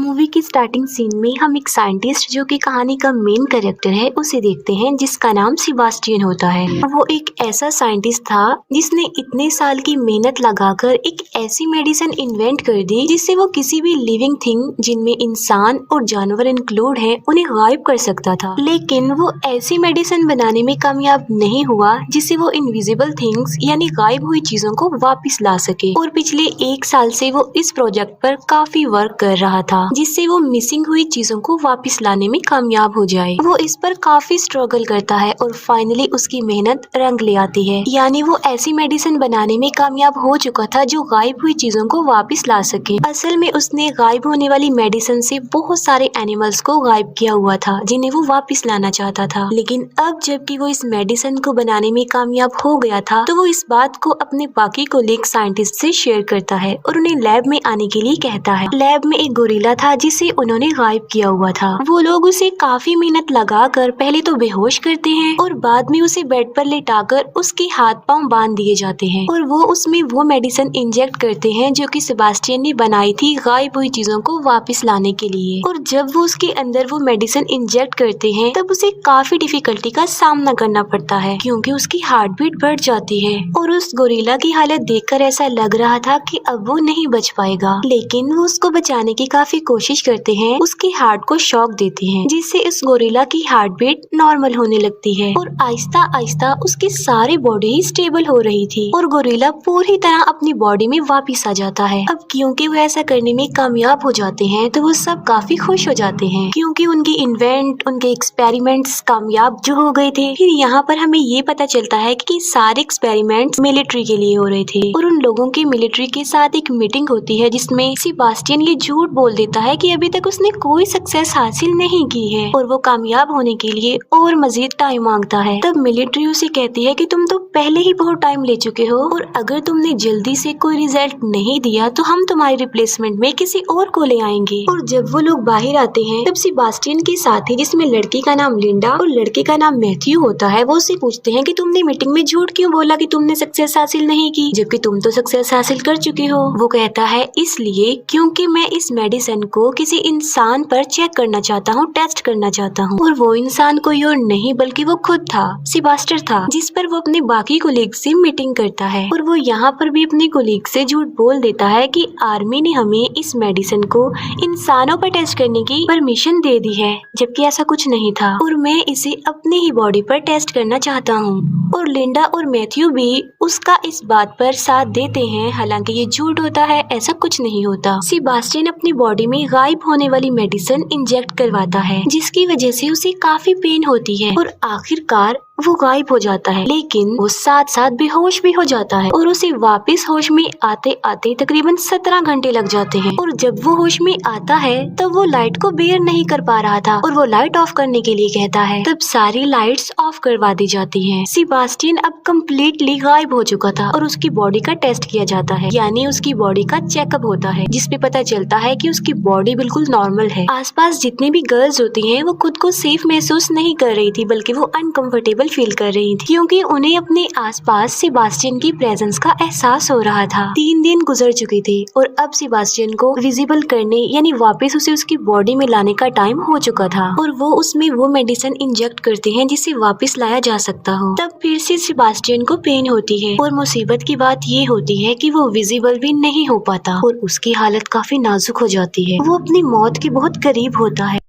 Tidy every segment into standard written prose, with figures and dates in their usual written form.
Movie की starting scene में हम एक साइंटिस्ट जो कि कहानी का मेन कैरेक्टर है उसे देखते हैं जिसका नाम सेबास्टियन होता है। वो एक ऐसा साइंटिस्ट था जिसने इतने साल की मेहनत लगाकर एक ऐसी मेडिसिन इन्वेंट कर दी जिससे वो किसी भी लिविंग थिंग जिनमें इंसान और जानवर इंक्लूड है उन्हें गायब कर सकता था। लेकिन वो ऐसी मेडिसिन बनाने में कामयाब नहीं हुआ जिससे वो इनविजिबल थिंग्स यानी गायब हुई चीजों को वापस ला सके। और पिछले 1 साल से वो इस प्रोजेक्ट पर काफी वर्क कर रहा था जिससे वो मिसिंग हुई चीजों को वापस लाने में कामयाब हो जाए। वो इस पर काफी स्ट्रगल करता है और फाइनली उसकी मेहनत रंग ले आती है, यानी वो ऐसी मेडिसिन बनाने में कामयाब हो चुका था जो गायब हुई चीजों को वापस ला सके। असल में उसने गायब होने वाली मेडिसिन से बहुत सारे एनिमल्स को गायब किया हुआ था जिन्हें वो वापस लाना चाहता था। लेकिन अब जबकि वो इस मेडिसिन को बनाने में कामयाब हो गया था तो वो इस बात को अपने बाकी कोलीग साइंटिस्ट से शेयर करता है और उन्हें लैब में आने के लिए कहता है। लैब में एक गोरिल्ला था जिसे उन्होंने गायब किया हुआ था। वो लोग उसे काफी मेहनत लगाकर पहले तो बेहोश करते हैं और बाद में उसे बेड पर लेटाकर उसके हाथ पांव बांध दिए जाते हैं और वो उसमें वो मेडिसिन इंजेक्ट करते हैं जो कि सेबास्टियन ने बनाई थी गायब हुई चीजों को वापस लाने के लिए। और जब वो उसके अंदर वो मेडिसिन इंजेक्ट करते हैं तब उसे काफी डिफिकल्टी का सामना करना पड़ता है क्योंकि उसकी हार्ट बीट बढ़ जाती है और उस गोरिल्ला की हालत देखकर ऐसा लग रहा था कि अब वो नहीं बच पाएगा। लेकिन वो उसको बचाने की काफी कोशिश करते हैं, उसके हार्ट को शॉक देते हैं जिससे इस गोरिल्ला की हार्ट बीट नॉर्मल होने लगती है और आहिस्ता आहिस्ता उसकी सारी बॉडी स्टेबल हो रही थी और गोरिल्ला पूरी तरह अपनी बॉडी में वापस आ जाता है। अब क्योंकि वो ऐसा करने में कामयाब हो जाते हैं तो वो सब काफी खुश हो जाते हैं क्योंकि उनकी इन्वेंट उनके एक्सपेरिमेंट्स कामयाब जो हो गए थे। फिर यहाँ पर हमें ये पता चलता है कि सारे एक्सपेरिमेंट्स मिलिट्री के लिए हो रहे थे और उन लोगों की मिलिट्री के साथ एक मीटिंग होती है जिसमें सेबास्टियन ये झूठ बोल देता है कि अभी तक उसने कोई सक्सेस हासिल नहीं की है और वो कामयाब होने के लिए और मजीद टाइम मांगता है। तब मिलिट्री उसे कहती है कि तुम तो पहले ही बहुत टाइम ले चुके हो और अगर तुमने जल्दी से कोई रिजल्ट नहीं दिया तो हम तुम्हारे रिप्लेसमेंट में किसी और को ले आएंगे। और जब वो लोग बाहर आते हैं तब सेबास्टियन के साथी जिसमें लड़की का नाम लिंडा और लड़के का नाम मैथ्यू होता है वो उससे पूछते हैं कि तुमने मीटिंग में झूठ क्यों बोला कि तुमने सक्सेस हासिल नहीं की जबकि तुम तो सक्सेस हासिल कर चुके हो। वो कहता है इसलिए क्योंकि मैं इस मेडिसिन को किसी इंसान पर चेक करना चाहता हूँ, टेस्ट करना चाहता हूँ। और वो इंसान कोई और नहीं बल्कि वो खुद था, सेबास्टियन था, जिस पर वो अपने बाकी कोलीग से मीटिंग करता है। और वो यहाँ पर भी अपने कोलीग से झूठ बोल देता है कि आर्मी ने हमें इस मेडिसिन को इंसानों पर टेस्ट करने की परमिशन दे दी है जबकि ऐसा कुछ नहीं था और मैं इसे अपने ही बॉडी पर टेस्ट करना चाहता हूँ। और लिंडा और मैथ्यू भी उसका इस बात पर साथ देते हैं, हालांकि ये झूठ होता है, ऐसा कुछ नहीं होता। सेबास्टियन अपनी बॉडी में गायब होने वाली मेडिसिन इंजेक्ट करवाता है जिसकी वजह से उसे काफी पेन होती है और आखिरकार वो गायब हो जाता है। लेकिन वो साथ साथ बेहोश भी हो जाता है और उसे वापस होश में आते आते तकरीबन 17 घंटे लग जाते हैं। और जब वो होश में आता है तब वो लाइट को बेयर नहीं कर पा रहा था और वो लाइट ऑफ करने के लिए कहता है। तब सारी लाइट्स ऑफ करवा दी जाती हैं। सेबास्टियन अब कम्प्लीटली गायब हो चुका था और उसकी बॉडी का टेस्ट किया जाता है, यानी उसकी बॉडी का चेकअप होता है जिसपे पता चलता है कि उसकी बॉडी बिल्कुल नॉर्मल है। आसपास जितनी भी गर्ल्स होती हैं वो खुद को सेफ महसूस नहीं कर रही थी बल्कि वो अनकंफर्टेबल फील कर रही थी क्योंकि उन्हें अपने आसपास सेबास्टियन की प्रेजेंस का एहसास हो रहा था। 3 दिन गुजर चुके थे और अब सेबास्टियन को विजिबल करने यानी वापस उसे उसकी बॉडी में लाने का टाइम हो चुका था और वो उसमें वो मेडिसिन इंजेक्ट करते हैं जिसे वापस लाया जा सकता हो। तब फिर से सेबास्टियन को पेन होती है और मुसीबत की बात ये होती है कि वो विजिबल भी नहीं हो पाता और उसकी हालत काफी नाजुक हो जाती है। वो अपनी मौत के बहुत करीब होता है।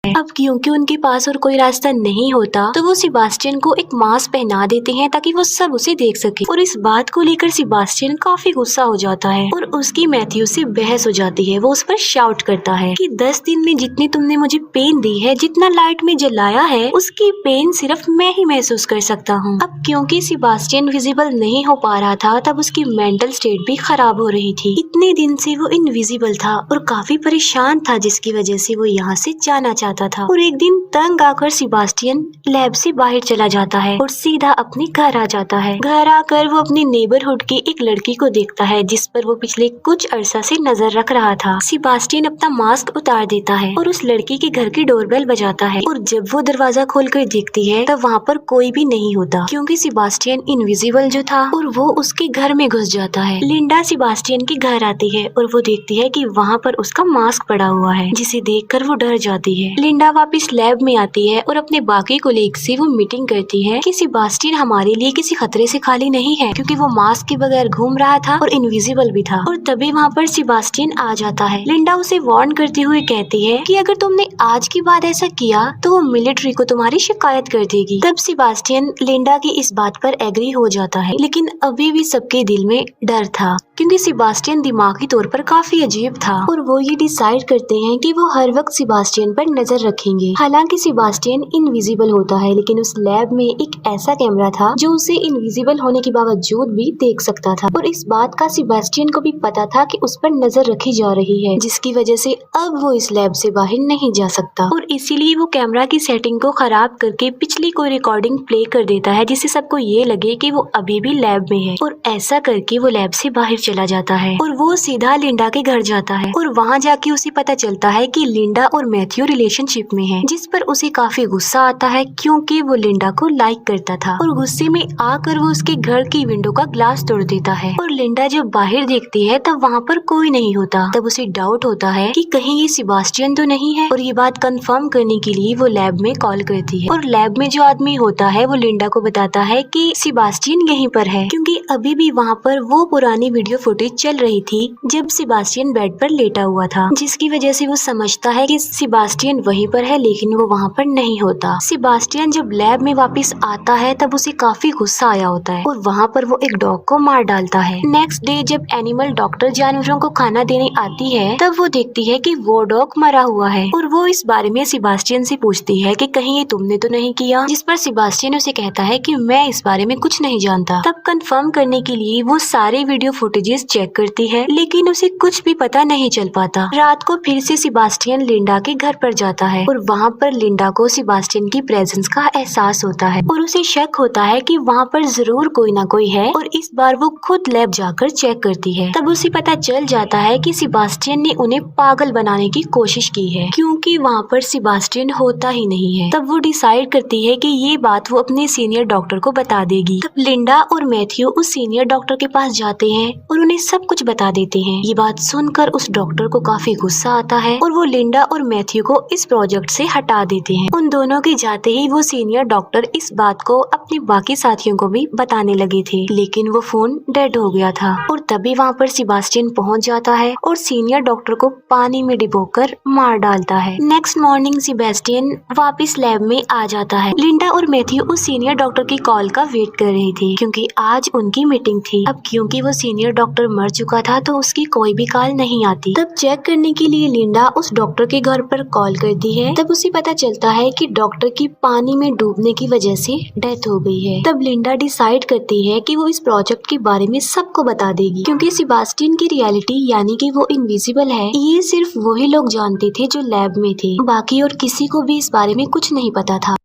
अब क्योंकि उनके पास और कोई रास्ता नहीं होता तो वो सेबास्टियन को एक मास्क पहना देते हैं ताकि वो सब उसे देख सके और इस बात को लेकर सेबास्टियन काफी गुस्सा हो जाता है और उसकी मैथ्यू से बहस हो जाती है। वो उस पर शाउट करता है कि 10 दिन में जितनी तुमने मुझे पेन दी है, जितना लाइट में जलाया है, उसकी पेन सिर्फ मैं ही महसूस कर सकता हूँ। अब क्योंकि सेबास्टियन विजिबल नहीं हो पा रहा था तब उसकी मेंटल स्टेट भी खराब हो रही थी। इतने दिन से वो इनविजिबल था और काफी परेशान था जिसकी वजह से वो यहाँ से जाना चाहता चाहता था। और एक दिन तंग आकर सेबास्टियन लैब से बाहर चला जाता है और सीधा अपने घर आ जाता है। घर आकर वो अपने नेबरहुड की एक लड़की को देखता है जिस पर वो पिछले कुछ अरसा से नजर रख रहा था। सेबास्टियन अपना मास्क उतार देता है और उस लड़की के घर की डोरबेल बजाता है और जब वो दरवाजा खोलकर देखती है तब वहाँ पर कोई भी नहीं होता क्योंकि सेबास्टियन इनविजिबल जो था और वो उसके घर में घुस जाता है। लिंडा सेबास्टियन के घर आती है और वो देखती है कि वहाँ पर उसका मास्क पड़ा हुआ है जिसे देखकर वो डर जाती है। लिंडा वापस लैब में आती है और अपने बाकी कोलीग से वो मीटिंग करती है कि सेबास्टियन हमारे लिए किसी खतरे से खाली नहीं है क्योंकि वो मास्क के बगैर घूम रहा था और इनविजिबल भी था। और तभी वहाँ पर सेबास्टियन आ जाता है। लिंडा उसे वार्न करते हुए कहती है कि अगर तुमने आज के बाद ऐसा किया तो वो मिलिट्री को तुम्हारी शिकायत कर देगी। तब सेबास्टियन लिंडा की इस बात पर एग्री हो जाता है, लेकिन अभी भी सबके दिल में डर था क्योंकि सेबास्टियन दिमागी तौर पर काफी अजीब था और वो ये डिसाइड करते हैं कि वो हर वक्त सेबास्टियन पर नजर रखेंगे। हालांकि सेबास्टियन इनविजिबल होता है लेकिन उस लैब में एक ऐसा कैमरा था जो उसे इनविजिबल होने के बावजूद भी देख सकता था और इस बात का सेबास्टियन को भी पता था कि उस पर नजर रखी जा रही है, जिसकी वजह से अब वो इस लैब से बाहर नहीं जा सकता और इसीलिए वो कैमरा की सेटिंग को खराब करके पिछली कोई रिकॉर्डिंग प्ले कर देता है जिससे सबको ये लगे कि वो अभी भी लैब में है। और ऐसा करके वो लैब से बाहर चला जाता है और वो सीधा लिंडा के घर जाता है और वहाँ जाके उसे पता चलता है कि लिंडा और मैथ्यू रिलेशनशिप में है, जिस पर उसे काफी गुस्सा आता है क्योंकि वो लिंडा को लाइक करता था और गुस्से में आकर वो उसके घर की विंडो का ग्लास तोड़ देता है। और लिंडा जब बाहर देखती है तब वहाँ पर कोई नहीं होता। तब उसे डाउट होता है कि कहीं ये सेबास्टियन तो नहीं है और ये बात कंफर्म करने के लिए वो लैब में कॉल करती है और लैब में जो आदमी होता है वो लिंडा को बताता है कि सेबास्टियन यहीं पर है क्योंकि अभी भी वहाँ पर वो पुरानी वीडियो फुटेज चल रही थी जब सेबास्टियन बेड पर लेटा हुआ था, जिसकी वजह से वो समझता है कि सेबास्टियन वहीं पर है लेकिन वो वहाँ पर नहीं होता। सेबास्टियन जब लैब में वापस आता है तब उसे काफी गुस्सा आया होता है और वहाँ पर वो एक डॉग को मार डालता है। नेक्स्ट डे जब एनिमल डॉक्टर जानवरों को खाना देने आती है तब वो देखती है कि वो डॉग मरा हुआ है और वो इस बारे में सेबास्टियन से पूछती है कि कहीं ये तुमने तो नहीं किया, जिस पर सेबास्टियन उसे कहता है कि मैं इस बारे में कुछ नहीं जानता। तब कंफर्म करने के लिए वो सारे वीडियो फुटेजेस चेक करती है लेकिन उसे कुछ भी पता नहीं चल पाता। रात को फिर से सेबास्टियन लिंडा के घर पर जाता है और वहाँ पर लिंडा को सेबास्टियन की प्रेजेंस का एहसास होता है और उसे शक होता है कि वहाँ पर जरूर कोई ना कोई है और इस बार वो खुद लैब जाकर चेक करती है। तब उसे पता चल जाता है कि सेबास्टियन ने उन्हें पागल बनाने की कोशिश की है क्योंकि वहाँ पर सेबास्टियन होता ही नहीं है। तब वो डिसाइड करती है कि ये बात वो अपने सीनियर डॉक्टर को बता देगी। तब लिंडा और मैथ्यू उस सीनियर डॉक्टर के पास जाते हैं और उन्हें सब कुछ बता देते हैं। ये बात सुनकर उस डॉक्टर को काफी गुस्सा आता है और वो लिंडा और मैथ्यू को इस प्रोजेक्ट से हटा देते हैं। उन दोनों के जाते ही वो सीनियर डॉक्टर इस बात को अपने बाकी साथियों को भी बताने लगे थे लेकिन वो फोन डेड हो गया था और तभी वहाँ पर सेबास्टियन पहुँच जाता है और सीनियर डॉक्टर को पानी में डुबोकर मार डालता है। नेक्स्ट मॉर्निंग सेबास्टियन वापस लैब में आ जाता है। लिंडा और मैथ्यू उस सीनियर डॉक्टर की कॉल का वेट कर रहे थे क्योंकि आज उनकी मीटिंग थी। अब क्योंकि वो सीनियर डॉक्टर मर चुका था तो उसकी कोई भी कॉल नहीं आती। तब चेक करने के लिए लिंडा उस डॉक्टर के घर पर कॉल करती है। तब उसे पता चलता है कि डॉक्टर की पानी में डूबने की वजह से डेथ हो गई है। तब लिंडा डिसाइड करती है कि वो इस प्रोजेक्ट के बारे में सबको बता देगी क्योंकि सेबास्टियन की रियलिटी यानी कि वो इनविजिबल है ये सिर्फ वही लोग जानते थे जो लैब में थे, बाकी और किसी को भी इस बारे में कुछ नहीं पता था।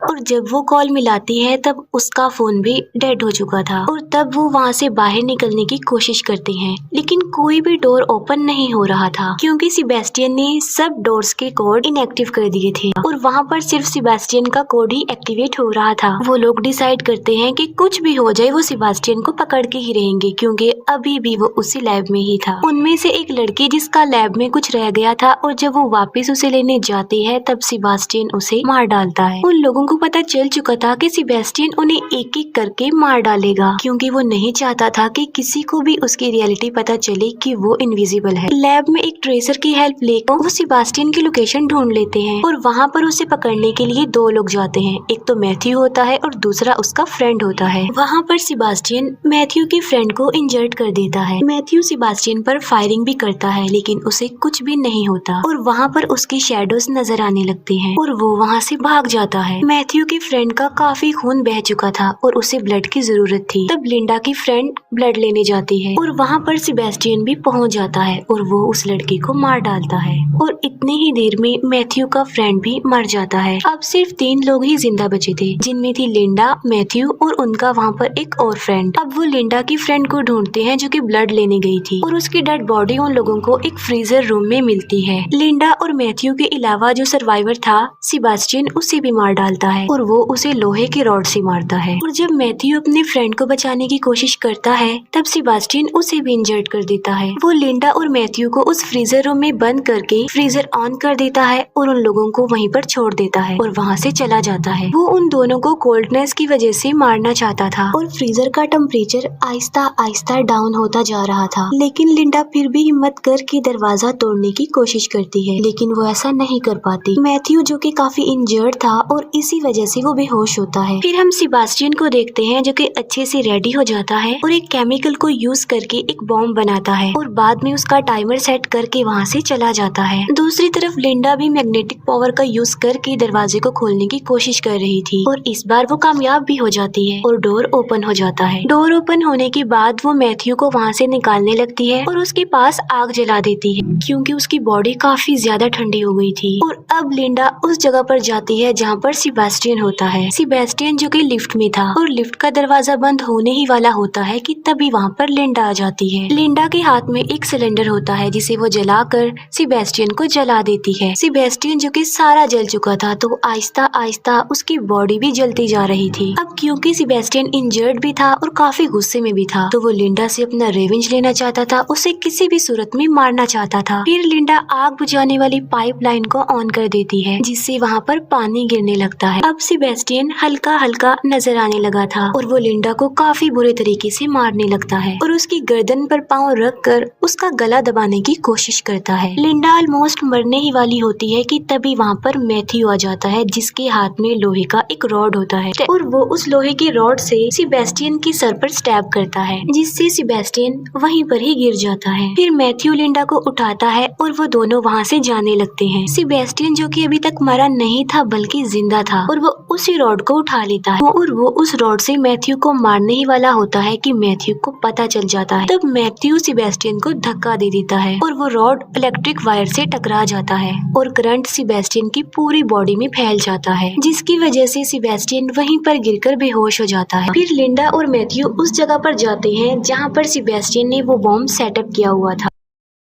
और जब वो कॉल मिलाती है तब उसका फोन भी डेड हो चुका था और तब वो वहाँ से बाहर निकलने की कोशिश करते हैं लेकिन कोई भी डोर ओपन नहीं हो रहा था क्योंकि सेबास्टियन ने सब डोर्स के कोड इनएक्टिव कर दिए थे और वहाँ पर सिर्फ सेबास्टियन का कोड ही एक्टिवेट हो रहा था। वो लोग डिसाइड करते हैं कि कुछ भी हो जाए वो सेबास्टियन को पकड़ के ही रहेंगे क्योंकि अभी भी वो उसी लैब में ही था। उनमें से एक लड़की जिसका लैब में कुछ रह गया था और जब वो वापस उसे लेने जाती है तब सेबास्टियन उसे मार डालता है। उन लोगों को पता चल चुका था कि सेबास्टियन उन्हें एक एक करके मार डालेगा क्योंकि वो नहीं चाहता था कि किसी को भी उसकी रियलिटी पता चले कि वो इनविजिबल है। लैब में एक ट्रेसर की हेल्प लेकर वो सेबास्टियन की लोकेशन ढूंढ लेते हैं और वहाँ पर उसे पकड़ने के लिए दो लोग जाते हैं, एक तो मैथ्यू होता है और दूसरा उसका फ्रेंड होता है। वहाँ पर सेबास्टियन मैथ्यू के फ्रेंड को इंजर्ड कर देता है। मैथ्यू सेबास्टियन पर फायरिंग भी करता है लेकिन उसे कुछ भी नहीं होता और वहाँ पर उसकी शैडोज नजर आने लगते हैं और वो वहाँ से भाग जाता है। मैथ्यू मैथ्यू के फ्रेंड का काफी खून बह चुका था और उसे ब्लड की जरूरत थी। तब लिंडा की फ्रेंड ब्लड लेने जाती है और वहाँ पर सेबेस्टियन भी पहुँच जाता है और वो उस लड़के को मार डालता है और इतनी ही देर में मैथ्यू का फ्रेंड भी मर जाता है। अब सिर्फ 3 लोग ही जिंदा बचे थे, जिनमें थी लिंडा, मैथ्यू और उनका वहाँ पर एक और फ्रेंड। अब वो लिंडा की फ्रेंड को ढूंढते हैं जो कि ब्लड लेने गई थी और उसकी डेड बॉडी उन लोगों को एक फ्रीजर रूम में मिलती है। लिंडा और मैथ्यू के अलावा जो सर्वाइवर था सेबेस्टियन उसे भी मार डालता है और वो उसे लोहे के रॉड से मारता है। और जब मैथ्यू अपने फ्रेंड को बचाने की कोशिश करता है तब सेबेस्टियन उसे भी इंजर्ड कर देता है। वो लिंडा और मैथ्यू को उस फ्रीजर रूम में बंद करके फ्रीजर ऑन कर देता है और उन लोगों को वहीं पर छोड़ देता है और वहाँ से चला जाता है। वो उन दोनों को कोल्डनेस की वजह से मारना चाहता था और फ्रीजर का टेम्परेचर आहिस्ता आहिस्ता डाउन होता जा रहा था, लेकिन लिंडा फिर भी हिम्मत करके दरवाजा तोड़ने की कोशिश करती है, लेकिन वो ऐसा नहीं कर पाती। मैथ्यू जो कि काफी इंजर्ड था और इसी वजह से वो बेहोश होता है। फिर हम सेबेस्टियन को देखते हैं जो कि अच्छे से रेडी हो जाता है और एक केमिकल को यूज करके एक बॉम्ब बनाता है और बाद में उसका टाइमर सेट करके वहाँ से चला जाता है। दूसरी तरफ लिंडा भी मैग्नेटिक पावर का यूज करके दरवाजे को खोलने की कोशिश कर रही थी और इस बार वो कामयाब भी हो जाती है और डोर ओपन हो जाता है। डोर ओपन होने के बाद वो मैथ्यू को वहाँ से निकालने लगती है और उसके पास आग जला देती है क्योंकि उसकी बॉडी काफी ज्यादा ठंडी हो गई थी। और अब लिंडा उस जगह पर जाती है जहाँ पर सेबेस्टियन होता है। सेबेस्टियन जो कि लिफ्ट में था और लिफ्ट का दरवाजा बंद होने ही वाला होता है कि तभी वहाँ पर लिंडा आ जाती है। लिंडा के हाथ में एक सिलेंडर होता है जिसे वो जलाकर सेबेस्टियन को जला देती है। सेबेस्टियन जो कि सारा जल चुका था तो आहिस्ता आहिस्ता उसकी बॉडी भी जलती जा रही थी। अब क्योंकि सेबेस्टियन इंजर्ड भी था और काफी गुस्से में भी था तो वो लिंडा से अपना रिवेंज लेना चाहता था, उसे किसी भी सूरत में मारना चाहता था। फिर लिंडा आग बुझाने वाली पाइपलाइन को ऑन कर देती है जिससे वहाँ पर पानी गिरने लगता है। अब सेबेस्टियन हल्का हल्का नजर आने लगा था और वो लिंडा को काफी बुरे तरीके से मारने लगता है और उसकी गर्दन पर पाँव रख कर उसका गला दबाने की कोशिश करता है। लिंडा ऑलमोस्ट मरने ही वाली होती है कि तभी वहाँ पर मैथ्यू आ जाता है जिसके हाथ में लोहे का एक रॉड होता है और वो उस लोहे के रॉड से सेबेस्टियन के सर पर स्टैब करता है जिससे सेबेस्टियन वहीं पर ही गिर जाता है। फिर मैथ्यू लिंडा को उठाता है और वो दोनों वहाँ से जाने लगते हैं। सेबेस्टियन जो कि अभी तक मरा नहीं था बल्कि जिंदा था और वो उसी रॉड को उठा लेता है और वो उस रॉड से मैथ्यू को मारने ही वाला होता है कि मैथ्यू को पता चल जाता है। तब मैथ्यू सेबेस्टियन को धक्का दे देता है और वो रॉड इलेक्ट्रिक वायर से टकरा जाता है और करंट सेबेस्टियन की पूरी बॉडी में फैल जाता है जिसकी वजह से सेबेस्टियन वहीं पर गिरकर बेहोश हो जाता है। फिर लिंडा और मैथ्यू उस जगह पर जाते हैं जहाँ पर सेबेस्टियन ने वो बॉम्ब सेटअप किया हुआ था।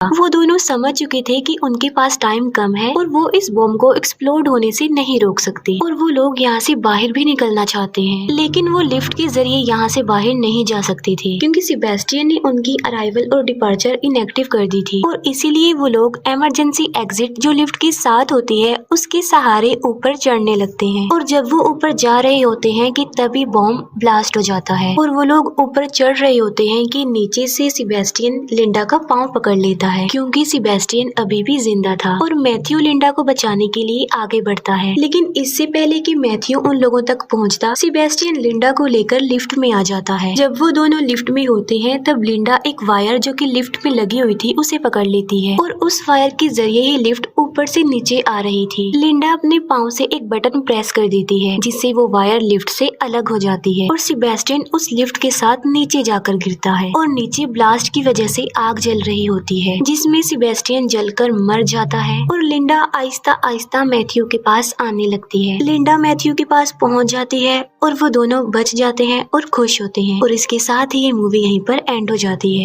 वो दोनों समझ चुके थे कि उनके पास टाइम कम है और वो इस बॉम्ब को एक्सप्लोड होने से नहीं रोक सकते और वो लोग यहाँ से बाहर भी निकलना चाहते हैं, लेकिन वो लिफ्ट के जरिए यहाँ से बाहर नहीं जा सकते थे क्योंकि सेबेस्टियन ने उनकी अराइवल और डिपार्चर इनएक्टिव कर दी थी और इसीलिए वो लोग इमरजेंसी एग्जिट जो लिफ्ट के साथ होती है उसके सहारे ऊपर चढ़ने लगते हैं और जब वो ऊपर जा रहे होते हैं कि तभी बॉम्ब ब्लास्ट हो जाता है और वो लोग ऊपर चढ़ रहे होते हैं कि नीचे से सेबेस्टियन लिंडा का पाँव पकड़ लेता है क्योंकि सेबेस्टियन अभी भी जिंदा था और मैथ्यू लिंडा को बचाने के लिए आगे बढ़ता है। लेकिन इससे पहले कि मैथ्यू उन लोगों तक पहुंचता, सेबेस्टियन लिंडा को लेकर लिफ्ट में आ जाता है। जब वो दोनों लिफ्ट में होते हैं तब लिंडा एक वायर जो कि लिफ्ट में लगी हुई थी उसे पकड़ लेती है और उस वायर के जरिए ही लिफ्ट ऊपर से नीचे आ रही थी। लिंडा अपने पाँव से एक बटन प्रेस कर देती है जिससे वो वायर लिफ्ट से अलग हो जाती है और सेबेस्टियन उस लिफ्ट के साथ नीचे जाकर गिरता है और नीचे ब्लास्ट की वजह से आग जल रही होती है जिसमें सेबेस्टियन जलकर मर जाता है और लिंडा आहिस्ता आहिस्ता मैथ्यू के पास आने लगती है। लिंडा मैथ्यू के पास पहुंच जाती है और वो दोनों बच जाते हैं और खुश होते हैं और इसके साथ ही ये मूवी यहीं पर एंड हो जाती है।